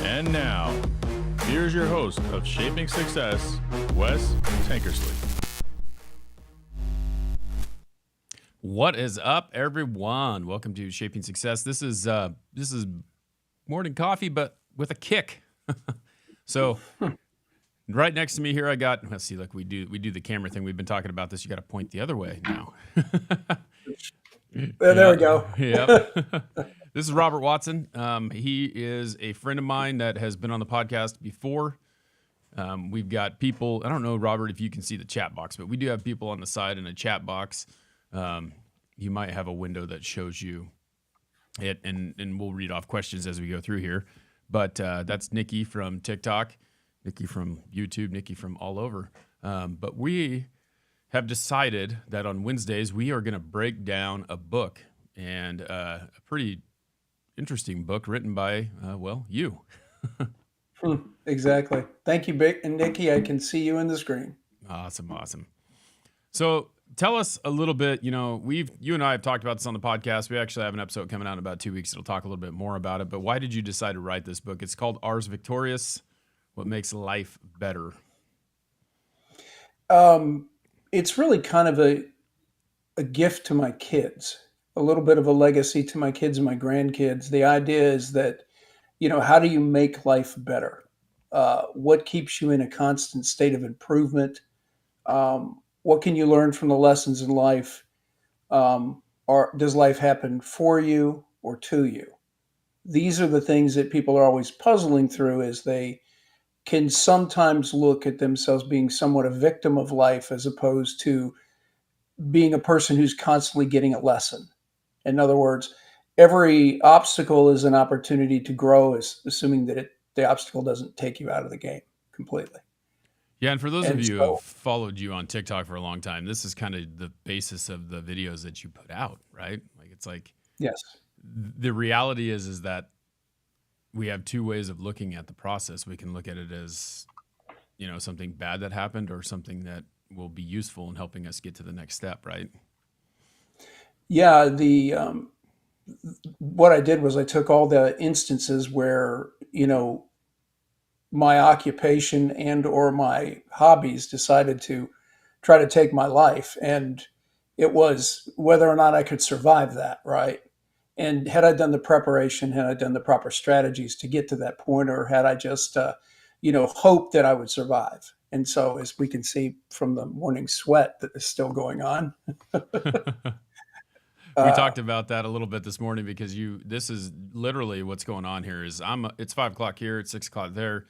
And now, here's your host of Shaping Success, Wes Tankersley. What is up, everyone? Welcome to Shaping Success. This is morning coffee, but with a kick. So, right next to me here, I got. Let's see. Look, we do the camera thing. We've been talking about this. You got to point the other way now. There we go. Yep. This is Robert Watson. He is a friend of mine that has been on the podcast before. We've got people. I don't know, Robert, if you can see the chat box, but we do have people on the side in a chat box. You might have a window that shows you it, and we'll read off questions as we go through here. But that's Nikki from TikTok, Nikki from YouTube, Nikki from all over. But we have decided that on Wednesdays we are going to break down a book, and a pretty interesting book written by, you. Exactly. Thank you, Vic and Nikki. I can see you in the screen. Awesome. So tell us a little bit. You know, you and I have talked about this on the podcast. We actually have an episode coming out in about 2 weeks. It'll talk a little bit more about it. But why did you decide to write this book? It's called Ars Victorious: What Makes Life Better. It's really kind of a gift to my kids, a little bit of a legacy to my kids and my grandkids. The idea is that, how do you make life better? What keeps you in a constant state of improvement? What can you learn from the lessons in life? Or does life happen for you or to you? These are the things that people are always puzzling through, as they can sometimes look at themselves being somewhat a victim of life, as opposed to being a person who's constantly getting a lesson. In other words, every obstacle is an opportunity to grow, assuming that the obstacle doesn't take you out of the game completely. Yeah, and for those of you who have followed you on TikTok for a long time, this is kind of the basis of the videos that you put out, right? Like, it's like, yes, the reality is that we have two ways of looking at the process. We can look at it as, something bad that happened, or something that will be useful in helping us get to the next step, right? Yeah, what I did was I took all the instances where, my occupation and or my hobbies decided to try to take my life, and it was whether or not I could survive that, right? And had I done the preparation, had I done the proper strategies to get to that point, or had I just, hoped that I would survive? And so, as we can see from the morning sweat that is still going on. We talked about that a little bit this morning, because this is literally what's going on here. It's 5 o'clock here, it's 6 o'clock there.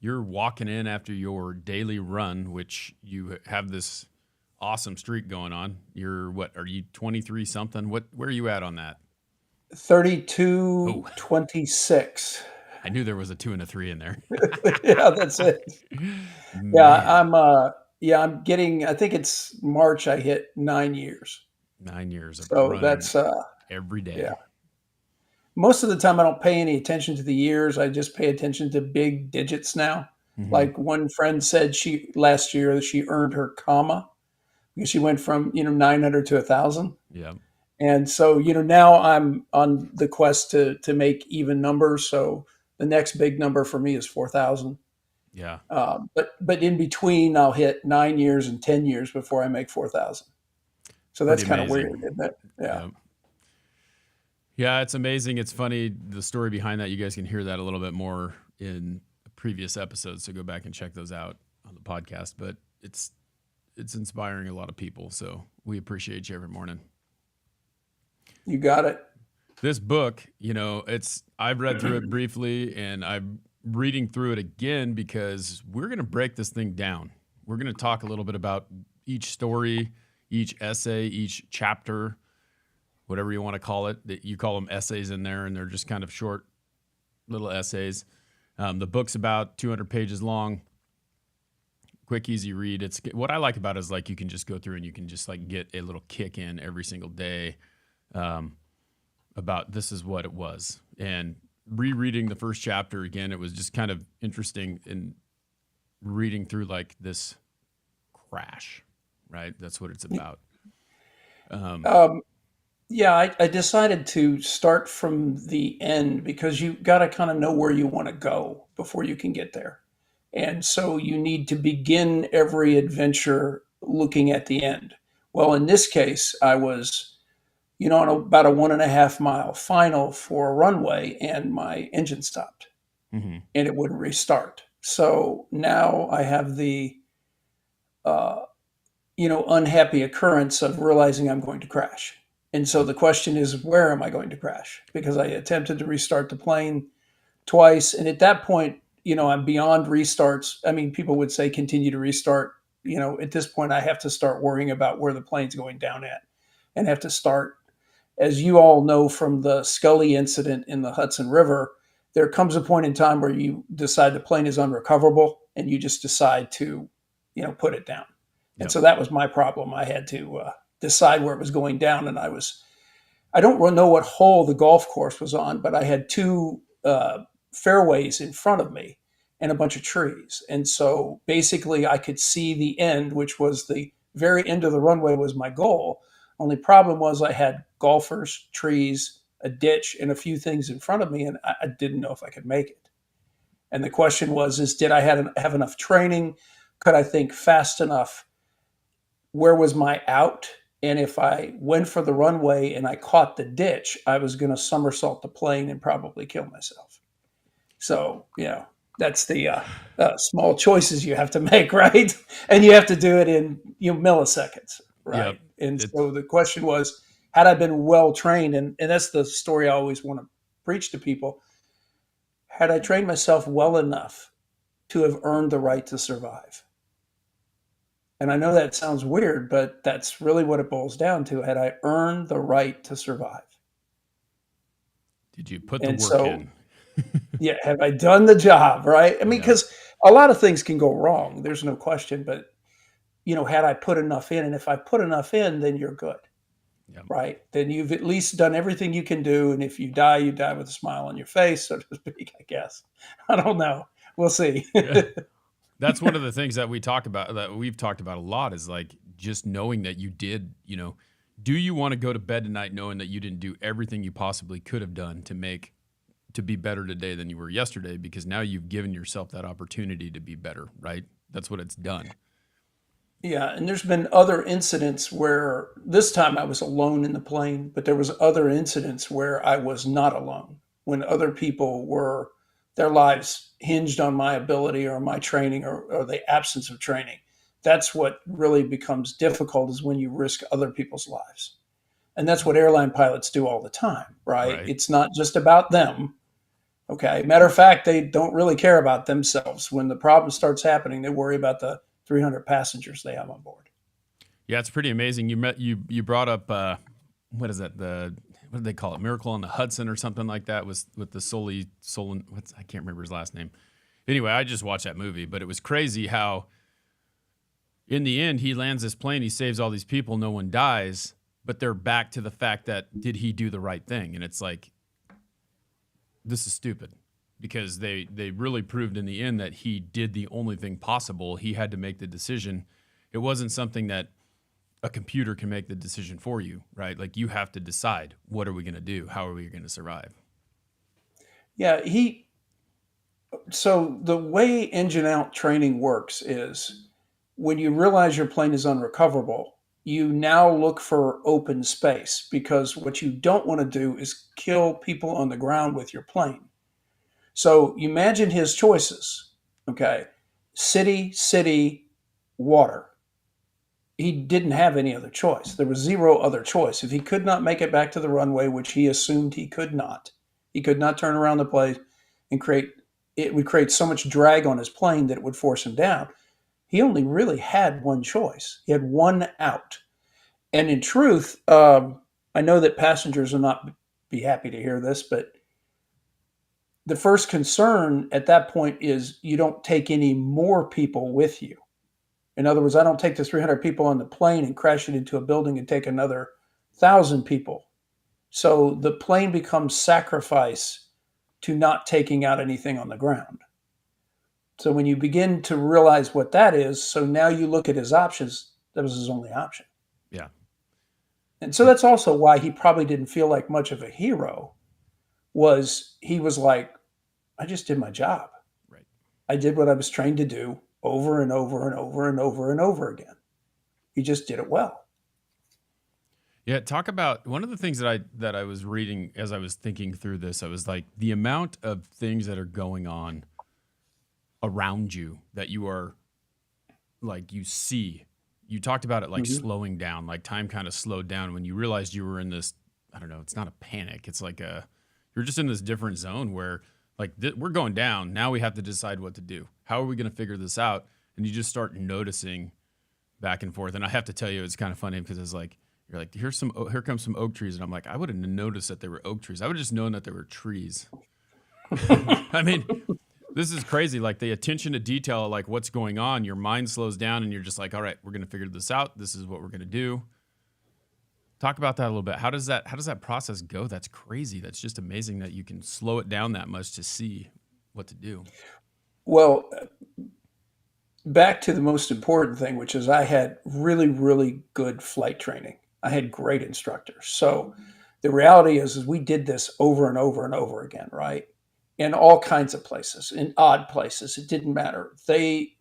You're walking in after your daily run, which you have this awesome streak going on. Are you 23 something? Where are you at on that? 32:26. I knew there was a 2 and a 3 in there. Yeah, that's it. Yeah, I'm getting, I think it's March, I hit 9 years. 9 years of So running that's every day. Yeah. Most of the time I don't pay any attention to the years. I just pay attention to big digits now. Mhm. Like one friend said, last year she earned her comma because she went from 900 to 1,000. Yeah. And so, now I'm on the quest to make even numbers. So the next big number for me is 4,000. Yeah. But in between, I'll hit 9 years and 10 years before I make 4,000. So that's kind of weird, isn't it? Yeah. Yeah, it's amazing. It's funny, the story behind that. You guys can hear that a little bit more in previous episodes, so go back and check those out on the podcast. But it's inspiring a lot of people, so we appreciate you every morning. You got it. This book, I've read through it briefly, and I'm reading through it again because we're going to break this thing down. We're going to talk a little bit about each story, each essay, each chapter, whatever you want to call it. That you call them essays in there, and they're just kind of short little essays. The book's about 200 pages long. Quick, easy read. What I like about it is, like, you can just go through and you can just like get a little kick in every single day about this is what it was. And rereading the first chapter again, it was just kind of interesting in reading through like this crash, right? That's what it's about. Yeah, I decided to start from the end because you got to kind of know where you want to go before you can get there. And so you need to begin every adventure looking at the end. Well, in this case, I was, on about a 1.5 mile final for a runway, and my engine stopped Mm-hmm. and it wouldn't restart. So now I have the, uh, unhappy occurrence of realizing I'm going to crash. And so the question is, where am I going to crash? Because I attempted to restart the plane twice. And at that point, I'm beyond restarts. I mean, people would say continue to restart. At this point, I have to start worrying about where the plane's going down at and have to start. As you all know from the Scully incident in the Hudson River, there comes a point in time where you decide the plane is unrecoverable and you just decide to, put it down. And Yep. so that was my problem. I had to decide where it was going down. And I don't really know what hole the golf course was on, but I had two fairways in front of me and a bunch of trees. And so basically I could see the end, which was the very end of the runway was my goal. Only problem was I had golfers, trees, a ditch, and a few things in front of me, and I didn't know if I could make it. And the question was, did I have enough training? Could I think fast enough? Where was my out? And if I went for the runway and I caught the ditch, I was going to somersault the plane and probably kill myself. So, that's the small choices you have to make, right? And you have to do it in milliseconds, Yep. right? And It's so the question was, had I been well trained, and that's the story I always want to preach to people, had I trained myself well enough to have earned the right to survive? And I know that sounds weird, but that's really what it boils down to. Had I earned the right to survive? did you put the And work so, in? yeah, have I done the job, right? I mean, Yeah. because a lot of things can go wrong. There's no question. But, had I put enough in? And if I put enough in, then you're good, Yep. right? Then you've at least done everything you can do. And if you die with a smile on your face, so to speak, I guess. I don't know. We'll see. Yeah. That's one of the things that we've talked about a lot is like just knowing that you did, do you want to go to bed tonight knowing that you didn't do everything you possibly could have done to be better today than you were yesterday? Because now you've given yourself that opportunity to be better, right? That's what it's done. Yeah, and there's been other incidents where this time I was alone in the plane, but there was other incidents where I was not alone, when other people were their lives hinged on my ability or my training or the absence of training. That's what really becomes difficult, is when you risk other people's lives. And that's what airline pilots do all the time, right? Right. It's not just about them. Okay. Matter of fact, they don't really care about themselves. When the problem starts happening, they worry about the 300 passengers they have on board. Yeah, it's pretty amazing. You brought up what is that? What did they call it? Miracle on the Hudson or something like that, was with the Solon, I can't remember his last name. Anyway, I just watched that movie, but it was crazy how in the end he lands this plane, he saves all these people, no one dies, but they're back to the fact that did he do the right thing? And it's like, this is stupid, because they really proved in the end that he did the only thing possible. He had to make the decision. It wasn't something that a computer can make the decision for you, right? Like, you have to decide, what are we going to do? How are we going to survive? Yeah, so the way engine out training works is, when you realize your plane is unrecoverable, you now look for open space, because what you don't want to do is kill people on the ground with your plane. So you imagine his choices. Okay. City, water. He didn't have any other choice. There was zero other choice. If he could not make it back to the runway, which he assumed he could not turn around the plane and it would create so much drag on his plane that it would force him down. He only really had one choice. He had one out. And in truth, I know that passengers will not be happy to hear this, but the first concern at that point is you don't take any more people with you. In other words, I don't take the 300 people on the plane and crash it into a building and take another 1,000 people. So the plane becomes sacrifice to not taking out anything on the ground. So when you begin to realize what that is, so now you look at his options, that was his only option. Yeah. And so that's also why he probably didn't feel like much of a hero. Was he was like, I just did my job. Right. I did what I was trained to do over and over and over and over and over again. He just did it well. Yeah, talk about one of the things that I was reading as I was thinking through this. I was like, the amount of things that are going on around you that you are like you see. You talked about it like Mm-hmm. slowing down, like time kind of slowed down when you realized you were in this. I don't know. It's not a panic. It's like you're just in this different zone where like we're going down. Now we have to decide what to do. How are we going to figure this out? And you just start noticing back and forth. And I have to tell you, it's kind of funny because it's like you're like, here comes some oak trees, and I'm like, I wouldn't have noticed that there were oak trees. I would have just known that there were trees. I mean, this is crazy. Like the attention to detail, like what's going on, your mind slows down, and you're just like, all right, we're gonna figure this out. This is what we're gonna do. Talk about that a little bit. How does that process go? That's crazy. That's just amazing that you can slow it down that much to see what to do. Well, back to the most important thing, which is I had really, really good flight training. I had great instructors. So the reality is we did this over and over and over again, right? In all kinds of places, in odd places. It didn't matter. They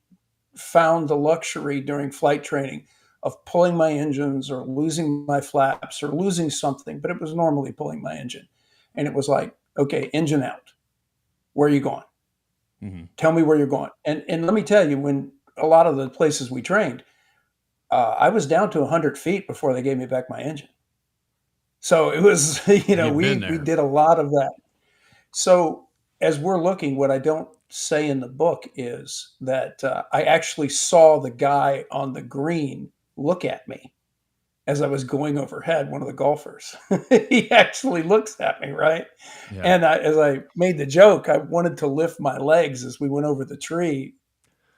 found the luxury during flight training of pulling my engines or losing my flaps or losing something, but it was normally pulling my engine. And it was like, okay, engine out. Where are you going? Mm-hmm. Tell me where you're going. And let me tell you, when a lot of the places we trained, I was down to 100 feet before they gave me back my engine. So it was, You've we been we there. did a lot of that. So as we're looking, what I don't say in the book is that I actually saw the guy on the green look at me as I was going overhead, one of the golfers. He actually looks at me, right? Yeah. And as I made the joke, I wanted to lift my legs as we went over the tree,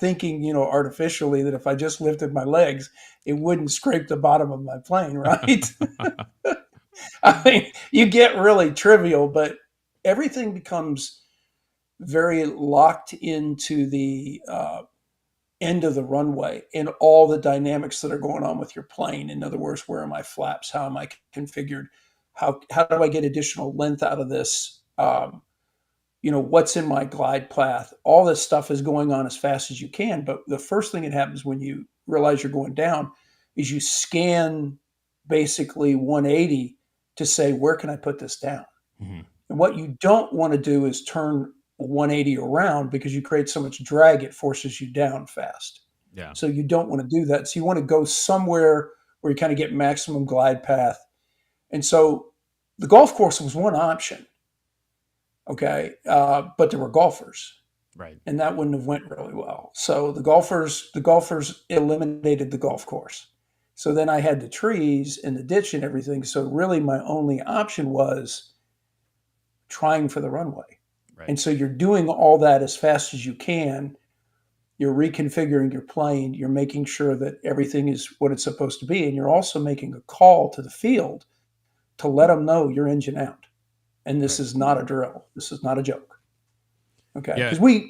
thinking, artificially that if I just lifted my legs, it wouldn't scrape the bottom of my plane, right? I mean, you get really trivial, but everything becomes very locked into the end of the runway and all the dynamics that are going on with your plane. In other words, where are my flaps? How am I configured? How do I get additional length out of this? What's in my glide path? All this stuff is going on as fast as you can. But the first thing that happens when you realize you're going down is you scan basically 180 to say, where can I put this down? Mm-hmm. And what you don't want to do is turn 180 around because you create so much drag, it forces you down fast. Yeah. So you don't want to do that. So you want to go somewhere where you kind of get maximum glide path. And so the golf course was one option. Okay. But there were golfers. Right. And that wouldn't have went really well. So the golfers eliminated the golf course. So then I had the trees and the ditch and everything. So really my only option was trying for the runway. Right. And so you're doing all that as fast as you can. You're reconfiguring your plane. You're making sure that everything is what it's supposed to be. And you're also making a call to the field to let them know you're engine out. And this is not a drill. This is not a joke. Okay. Yeah. Because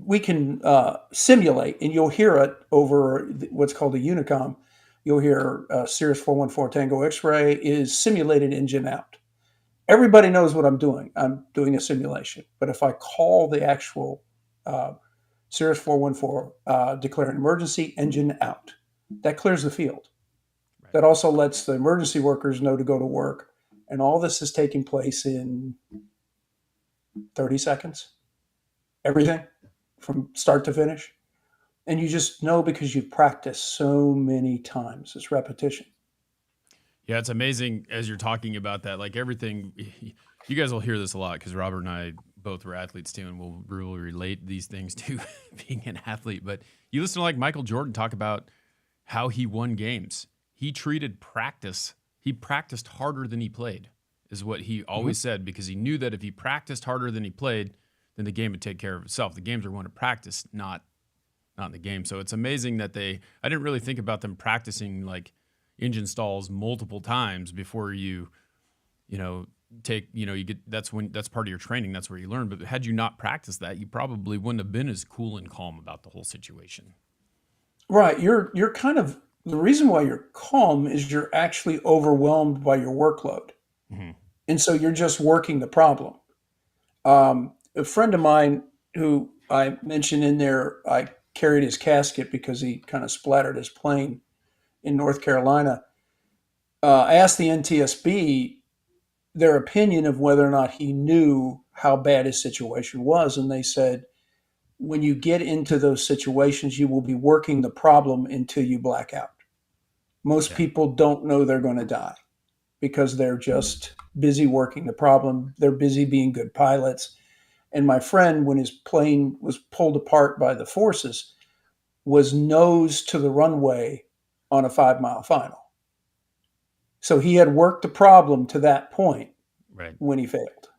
we can simulate, and you'll hear it over what's called a Unicom. You'll hear Cirrus 414 Tango X-ray is simulated engine out. Everybody knows what I'm doing. I'm doing a simulation. But if I call the actual Cirrus 414 declare an emergency, engine out, that clears the field. Right. That also lets the emergency workers know to go to work. And all this is taking place in 30 seconds. Everything from start to finish. And you just know because you've practiced so many times. It's repetition. Yeah, it's amazing as you're talking about that. Like everything, you guys will hear this a lot because Robert and I both were athletes too, and we'll really relate these things to being an athlete. But you listen to like Michael Jordan talk about how he won games. He treated practice. He practiced harder than he played, is what he always said, because he knew that if he practiced harder than he played, then the game would take care of itself. The games are going to practice, not in the game. So it's amazing that I didn't really think about them practicing like engine stalls multiple times before you get, that's part of your training. That's where you learn. But had you not practiced that, you probably wouldn't have been as cool and calm about the whole situation. Right. You're kind of the reason why you're calm is you're actually overwhelmed by your workload. Hmm. And so you're just working the problem. A friend of mine who I mentioned in there, I carried his casket because he kind of splattered his plane in North Carolina. I asked the NTSB their opinion of whether or not he knew how bad his situation was. And they said, when you get into those situations, you will be working the problem until you black out. Most Yeah. people don't know they're going to die because they're just busy working the problem. They're busy being good pilots. And my friend, when his plane was pulled apart by the forces, was nose to the runway on a 5-mile final. So he had worked the problem to that point Right. when he failed.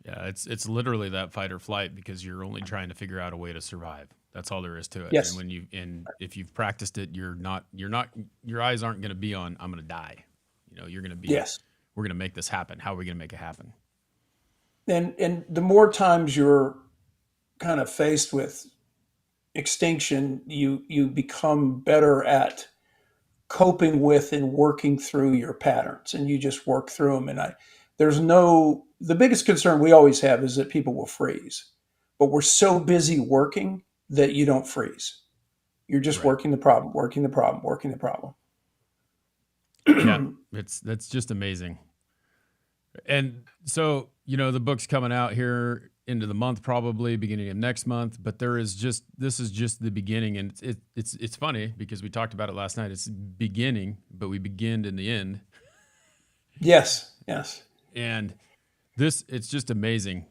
Yeah, it's literally that fight or flight because you're only trying to figure out a way to survive. That's all there is to it. Yes. And if you've practiced it, your eyes aren't going to be on I'm going to die. You're going to be Yes. We're going to make this happen. How are we going to make it happen? And the more times you're kind of faced with extinction, you become better at coping with and working through your patterns, and you just work through them. And the biggest concern we always have is that people will freeze, but we're so busy working that you don't freeze. You're just Right. working the problem, working the problem, working the problem. Yeah, that's just amazing. And so, the book's coming out here into the month, probably beginning of next month, but this is just the beginning. And it's funny because we talked about it last night. It's beginning, but we begin in the end. Yes, yes. And it's just amazing.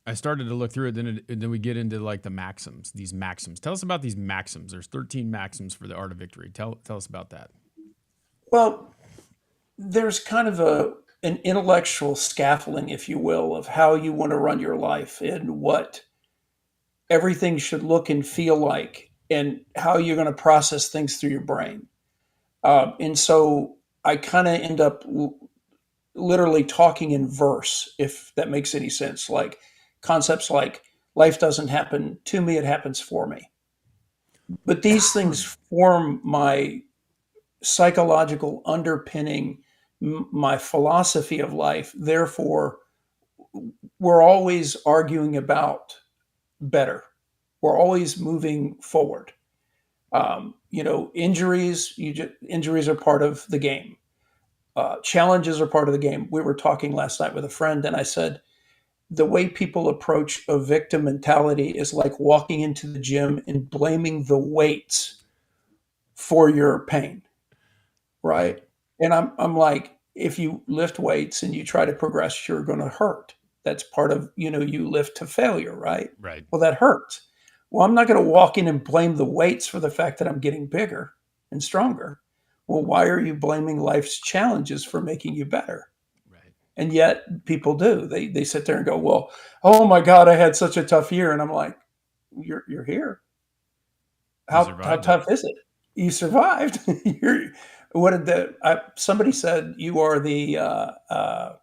I started to look through it, then we get into like the maxims, these maxims. Tell us about these maxims. There's 13 maxims for the art of victory. Tell us about that. Well, there's kind of an intellectual scaffolding, if you will, of how you want to run your life and what everything should look and feel like and how you're going to process things through your brain. And so I kind of end up literally talking in verse, if that makes any sense. Like concepts like life doesn't happen to me, it happens for me. But these things form my psychological underpinning, my philosophy of life. Therefore, we're always arguing about better. We're always moving forward. Injuries. Injuries are part of the game. Challenges are part of the game. We were talking last night with a friend, and I said the way people approach a victim mentality is like walking into the gym and blaming the weights for your pain, right? And I'm like, if you lift weights and you try to progress, you're going to hurt. That's part of, you lift to failure, right? Right. Well, that hurts. Well, I'm not going to walk in and blame the weights for the fact that I'm getting bigger and stronger. Well, why are you blaming life's challenges for making you better? Right. And yet people do. They sit there and go, well, oh my God, I had such a tough year. And I'm like, you're here. How tough is it? You survived. Somebody said you are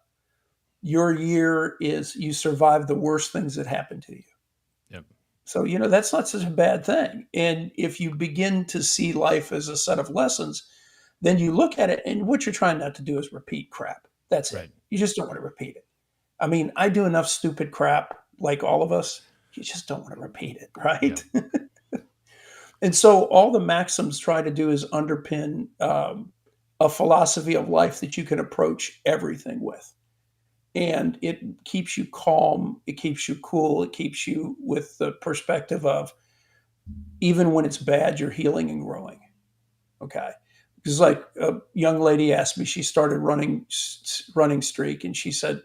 your year is you survived the worst things that happened to you. Yep. So, that's not such a bad thing. And if you begin to see life as a set of lessons, then you look at it and what you're trying not to do is repeat crap. That's Right. it. You just don't want to repeat it. I mean, I do enough stupid crap like all of us. You just don't want to repeat it, right? Yep. And so all the maxims try to do is underpin a philosophy of life that you can approach everything with. And it keeps you calm, it keeps you cool, it keeps you with the perspective of even when it's bad, you're healing and growing. Okay. Because like a young lady asked me, she started running streak, and she said,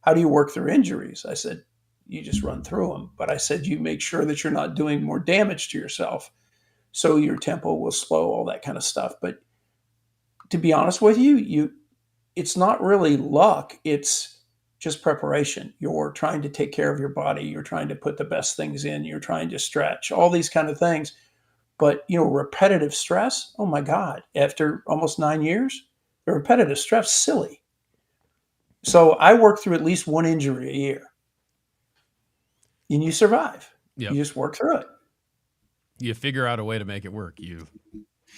how do you work through injuries? I said, you just run through them. But I said, you make sure that you're not doing more damage to yourself. So your tempo will slow, all that kind of stuff. But to be honest with you, it's not really luck. It's just preparation. You're trying to take care of your body. You're trying to put the best things in. You're trying to stretch, all these kind of things. But, repetitive stress, oh my God, after almost 9 years, the repetitive stress, silly. So I work through at least one injury a year. And you survive. Yep. You just work through it. You figure out a way to make it work. You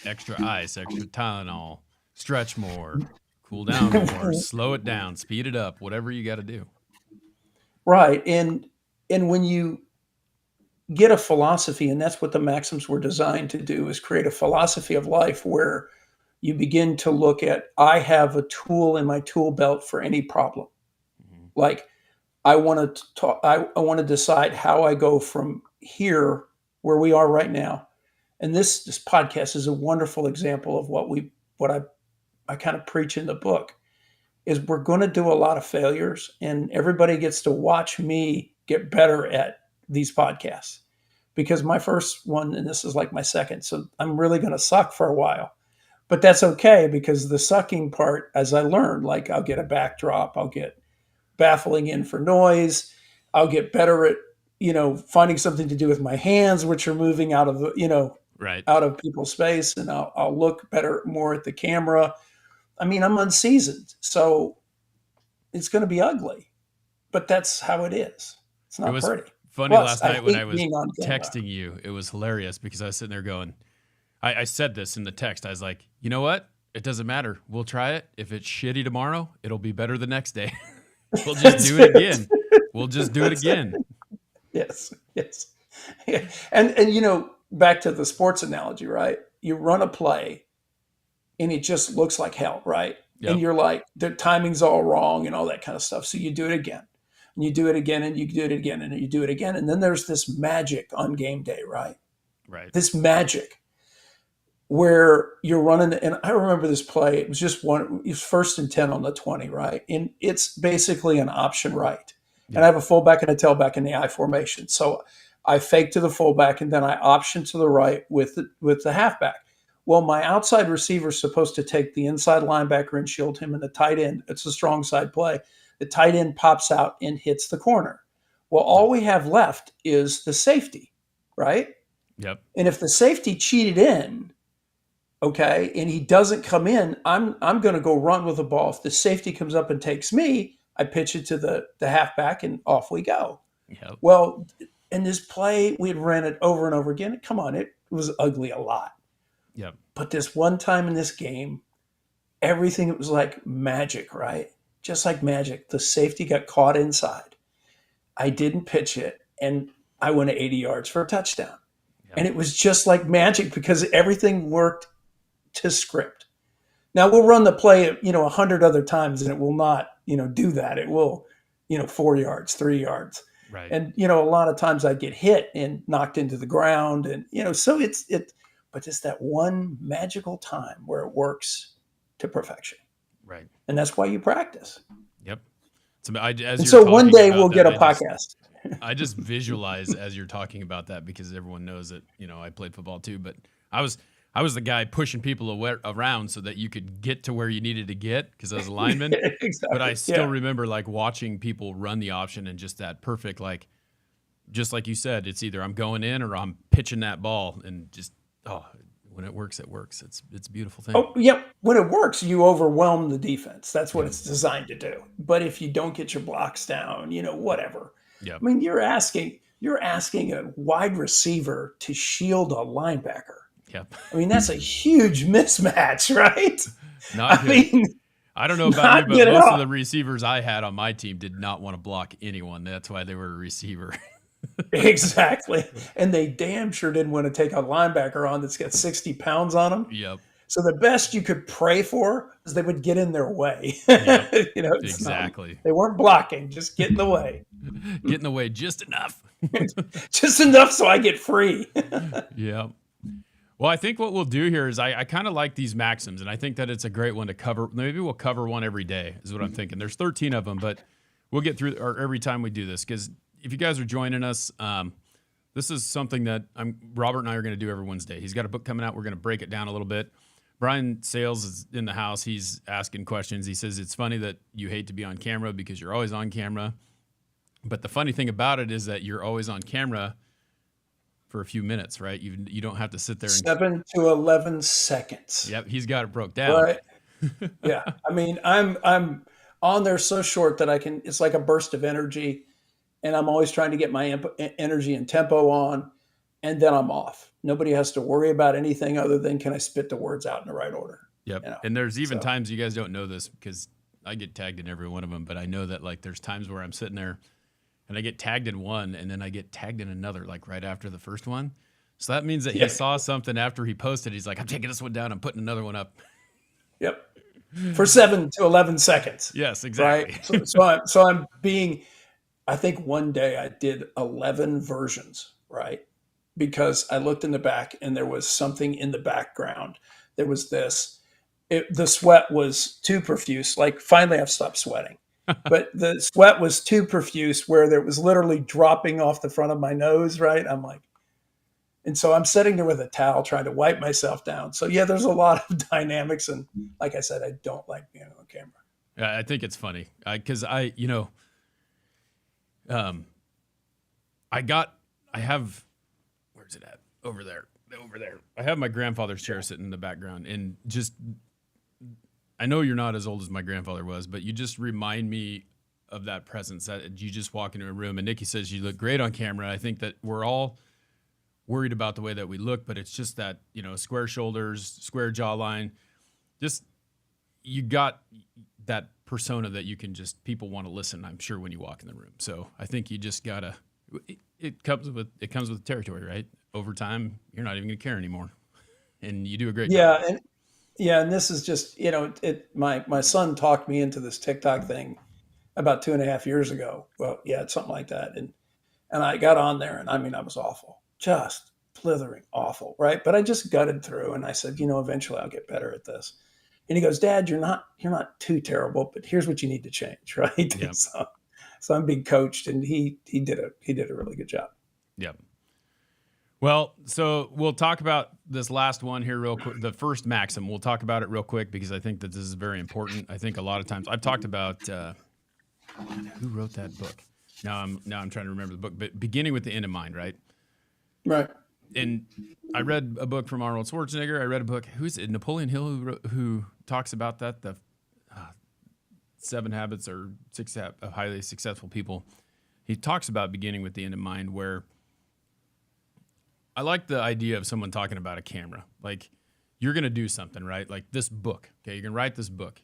extra ice, extra Tylenol, stretch more, cool down more, slow it down, speed it up, whatever you got to do. Right. And when you get a philosophy, and that's what the maxims were designed to do, is create a philosophy of life where you begin to look at, I have a tool in my tool belt for any problem. Mm-hmm. Like I want to talk, I want to decide how I go from here where we are right now. And this podcast is a wonderful example of what I kind of preach in the book is we're going to do a lot of failures, and everybody gets to watch me get better at these podcasts, because my first one, and this is like my second, so I'm really going to suck for a while, but that's okay, because the sucking part, as I learned, like I'll get a backdrop, I'll get baffling in for noise, I'll get better at, finding something to do with my hands, which are moving out of the, Right. out of people's space, and I'll look better, more at the camera. I mean, I'm unseasoned, so it's going to be ugly, but that's how it is. It's not pretty. Funny Plus, last night when I was being on camera. texting you, it was hilarious because I was sitting there going, I said this in the text. I was like, you know what? It doesn't matter. We'll try it. If it's shitty tomorrow, it'll be better the next day. We'll just do it again. We'll just do it again. Yes. Yeah. And back to the sports analogy, right? You run a play and it just looks like hell, right? Yep. And you're like, the timing's all wrong and all that kind of stuff. So you do it again. And you do it again, and you do it again, and you do it again. And then there's this magic on game day, right? Right. This magic where you're running. And I remember this play. It was just one. It was 1st and 10 on the 20, right? And it's basically an option right. Yeah. And I have a fullback and a tailback in the I formation. So I fake to the fullback, and then I option to the right with the halfback. Well, my outside receiver is supposed to take the inside linebacker and shield him, and the tight end, it's a strong side play. The tight end pops out and hits the corner. Well, all we have left is the safety, right? Yep. And if the safety cheated in, okay, and he doesn't come in, I'm going to go run with the ball. If the safety comes up and takes me, I pitch it to the halfback, and off we go. Yep. Well, in this play, we had ran it over and over again. Come on, it was ugly a lot. Yep. But this one time in this game, everything, it was like magic, right? Just like magic. The safety got caught inside. I didn't pitch it, and I went 80 yards for a touchdown. Yep. And it was just like magic because everything worked to script. Now, we'll run the play 100 other times, and it will not, do that. It will, 4 yards, 3 yards. Right. And, a lot of times I get hit and knocked into the ground. And, so but it's that one magical time where it works to perfection. Right. And that's why you practice. Yep. So one day we'll get a podcast. I just visualize as you're talking about that, because everyone knows that, I played football too, but I was the guy pushing people around so that you could get to where you needed to get, because I was a lineman. Exactly. But I still remember like watching people run the option and just that perfect, like, just like you said, it's either I'm going in or I'm pitching that ball, and just, when it works, it works. It's a beautiful thing. Oh, yeah. When it works, you overwhelm the defense. That's what it's designed to do. But if you don't get your blocks down, whatever. Yeah. I mean, you're asking a wide receiver to shield a linebacker. Yep. I mean, that's a huge mismatch, right? Not good. I don't know about you, but most of the receivers I had on my team did not want to block anyone. That's why they were a receiver. Exactly. And they damn sure didn't want to take a linebacker on that's got 60 pounds on them. Yep. So the best you could pray for is they would get in their way. Yep. Exactly. They weren't blocking, just get in the way. Get in the way just enough. Just enough so I get free. Yeah. Well, I think what we'll do here is I kind of like these maxims, and I think that it's a great one to cover. Maybe we'll cover one every day is what I'm thinking. There's 13 of them, but we'll get through or every time we do this, because if you guys are joining us, this is something that Robert and I are going to do every Wednesday. He's got a book coming out. We're going to break it down a little bit. Brian Sales is in the house. He's asking questions. He says, it's funny that you hate to be on camera because you're always on camera. But the funny thing about it is that you're always on camera for a few minutes, right? You don't have to sit there. 7 to 11 seconds. Yep, he's got it broke down. Right. Yeah. I mean, I'm on there so short that it's like a burst of energy, and I'm always trying to get my energy and tempo on. and then I'm off. Nobody has to worry about anything other than, can I spit the words out in the right order? Yep. And there's even times you guys don't know this because I get tagged in every one of them, but I know that like there's times where I'm sitting there and I get tagged in one and then I get tagged in another, like right after the first one. So that means that he saw something after he posted. He's like, I'm taking this one down. I'm putting another one up. Yep. For 7 to 11 seconds. Yes, exactly. Right. So I'm being, I think one day I did 11 versions, right? Because I looked in the back and there was something in the background. There was this. The sweat was too profuse. Like finally I've stopped sweating. But the sweat was too profuse where there was literally dropping off the front of my nose, right? I'm like, and so I'm sitting there with a towel trying to wipe myself down. So yeah, there's a lot of dynamics. And like I said, I don't like being on camera. Yeah, I think it's funny because I have, where's it at? Over there. I have my grandfather's chair sitting in the background, and just, I know you're not as old as my grandfather was, but you just remind me of that presence that you just walk into a room and Nikki says you look great on camera. I think that we're all worried about the way that we look, but it's just that, square shoulders, square jawline, just, you got that persona that you can just, people want to listen, I'm sure, when you walk in the room. So I think you just gotta, it comes with territory, right? Over time, you're not even gonna care anymore. And you do a great job. And this is just, my son talked me into this TikTok thing about 2.5 years ago. Well, yeah, it's something like that. And I got on there and I mean, I was awful, just blithering awful. Right. But I just gutted through and I said, eventually I'll get better at this. And he goes, Dad, you're not too terrible, but here's what you need to change. Right. Yep. So I'm being coached and he did a really good job. Yep. Well, so we'll talk about this last one here real quick. The first maxim, we'll talk about it real quick because I think that this is very important. I think a lot of times I've talked about who wrote that book. Now I'm trying to remember the book, but beginning with the end in mind, right? Right. And I read a book from Arnold Schwarzenegger. I read a book. Who's it? Napoleon Hill, who talks about that, the 7 habits or 6 of highly successful people. He talks about beginning with the end in mind, where I like the idea of someone talking about a camera. Like, you're going to do something, right? Like this book. Okay, you're going to write this book.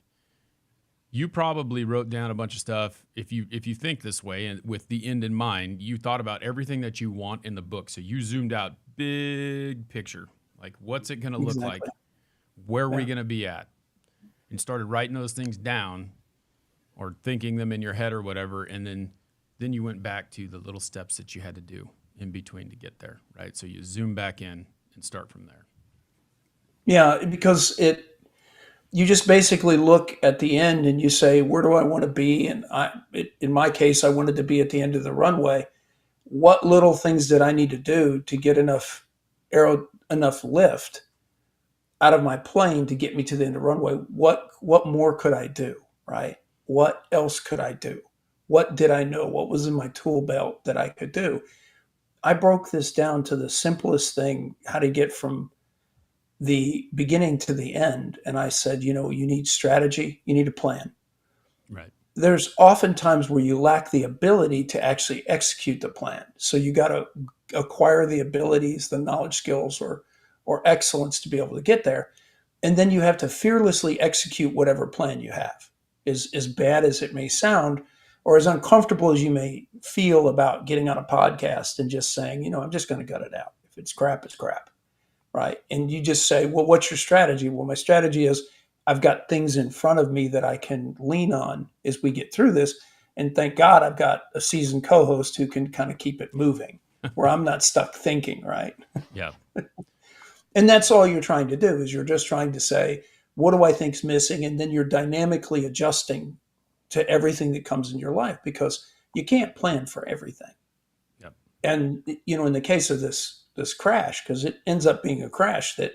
You probably wrote down a bunch of stuff. If you think this way and with the end in mind, you thought about everything that you want in the book. So you zoomed out, big picture. Like, what's it going to look like? Where are we going to be at? And started writing those things down or thinking them in your head or whatever. And then you went back to the little steps that you had to do in between to get there, right? So you zoom back in and start from there. Yeah, because you just basically look at the end and you say, where do I want to be? And in my case, I wanted to be at the end of the runway. What little things did I need to do to get enough lift out of my plane to get me to the end of the runway? What more could I do, right? What else could I do? What did I know? What was in my tool belt that I could do? I broke this down to the simplest thing, how to get from the beginning to the end. And I said, you need strategy, you need a plan. Right. There's often times where you lack the ability to actually execute the plan. So you got to acquire the abilities, the knowledge, skills, or excellence to be able to get there. And then you have to fearlessly execute whatever plan you have. As bad as it may sound, or as uncomfortable as you may feel about getting on a podcast and just saying, I'm just going to gut it out. If it's crap, it's crap. Right. And you just say, well, what's your strategy? Well, my strategy is I've got things in front of me that I can lean on as we get through this. And thank God I've got a seasoned co-host who can kind of keep it moving where I'm not stuck thinking. Right. Yeah. And that's all you're trying to do is you're just trying to say, what do I think's missing? And then you're dynamically adjusting to everything that comes in your life because you can't plan for everything. Yep. And, in the case of this crash, because it ends up being a crash that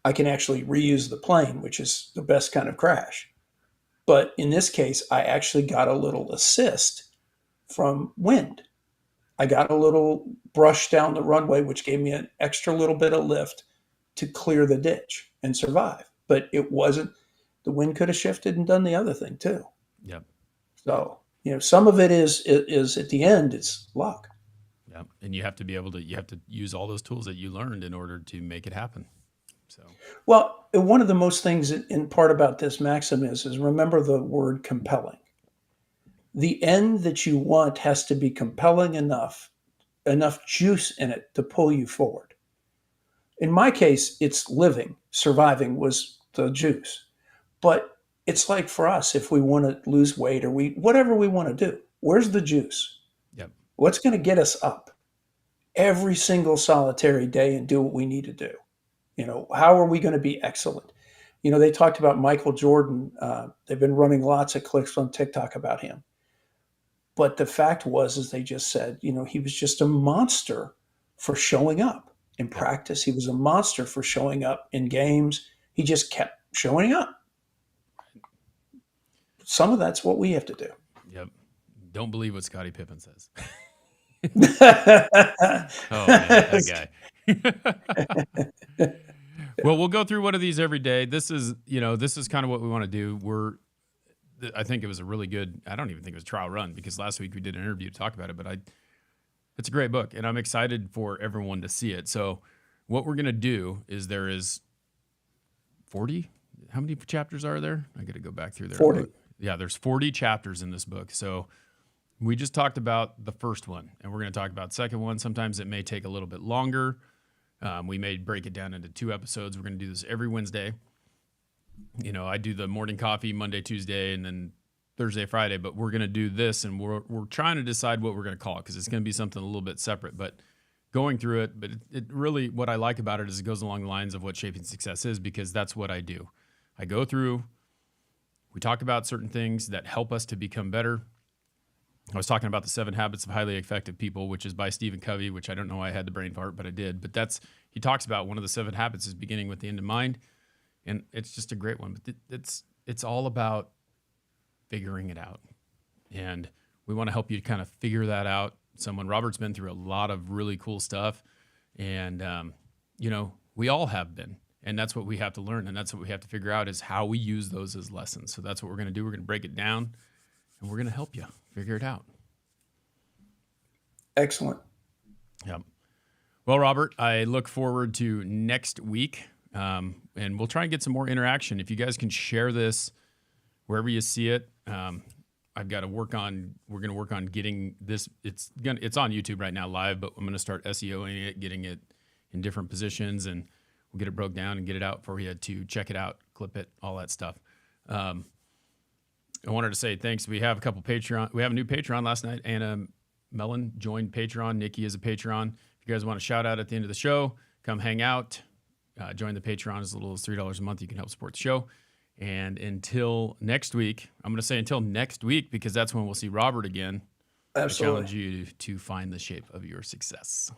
I can actually reuse the plane, which is the best kind of crash. But in this case, I actually got a little assist from wind. I got a little brush down the runway, which gave me an extra little bit of lift to clear the ditch and survive. But it wasn't, the wind could have shifted and done the other thing too. Yep. So, some of it is at the end, it's luck. Yeah, and you have to be able to use all those tools that you learned in order to make it happen. So Well, one of the most things in part about this maxim is remember the word compelling. The end that you want has to be compelling enough juice in it to pull you forward. In my case, it's living, surviving was the juice. But it's like for us, if we want to lose weight or whatever we want to do, where's the juice? yep, What's going to get us up every single solitary day and do what we need to do? How are we going to be excellent? They talked about Michael Jordan. They've been running lots of clips on TikTok about him. But the fact is they just said, he was just a monster for showing up in practice. He was a monster for showing up in games. He just kept showing up. Some of that's what we have to do. yep. Don't believe what Scottie Pippen says. Oh man, that guy. Well, we'll go through one of these every day. This is kind of what we want to do. I think it was a really good, I don't even think it was a trial run because last week we did an interview to talk about it, but it's a great book and I'm excited for everyone to see it. So what we're going to do is there is 40, how many chapters are there? I got to go back through there. 40. Yeah, there's 40 chapters in this book. So we just talked about the first one and we're going to talk about the second one. Sometimes it may take a little bit longer. We may break it down into 2 episodes. We're going to do this every Wednesday. I do the morning coffee Monday, Tuesday, and then Thursday, Friday, but we're going to do this and we're trying to decide what we're going to call it because it's going to be something a little bit separate, but going through it. But it really, what I like about it is it goes along the lines of what Shaping Success is because that's what I do. I go through, we talk about certain things that help us to become better. I was talking about the 7 Habits of Highly Effective People, which is by Stephen Covey, which I don't know why I had the brain fart, but I did. But he talks about one of the 7 habits is beginning with the end in mind. And it's just a great one. But it's all about figuring it out. And we want to help you kind of figure that out. Robert's been through a lot of really cool stuff. And, we all have been. And that's what we have to learn. And that's what we have to figure out is how we use those as lessons. So that's what we're going to do. We're going to break it down. And we're going to help you figure it out. Excellent. Yep. Well, Robert, I look forward to next week, and we'll try and get some more interaction. If you guys can share this wherever you see it, we're going to work on getting this. It's on YouTube right now live, but I'm going to start SEOing it, getting it in different positions, and we'll get it broke down and get it out for you to check it out, clip it, all that stuff. I wanted to say thanks. We have we have a new Patreon last night. Anna Mellon joined Patreon. Nikki is a Patreon. If you guys want a shout out at the end of the show, come hang out. Join the Patreon. It's as little as $3 a month. You can help support the show. And until next week, I'm going to say until next week because that's when we'll see Robert again. Absolutely. I challenge you to find the shape of your success.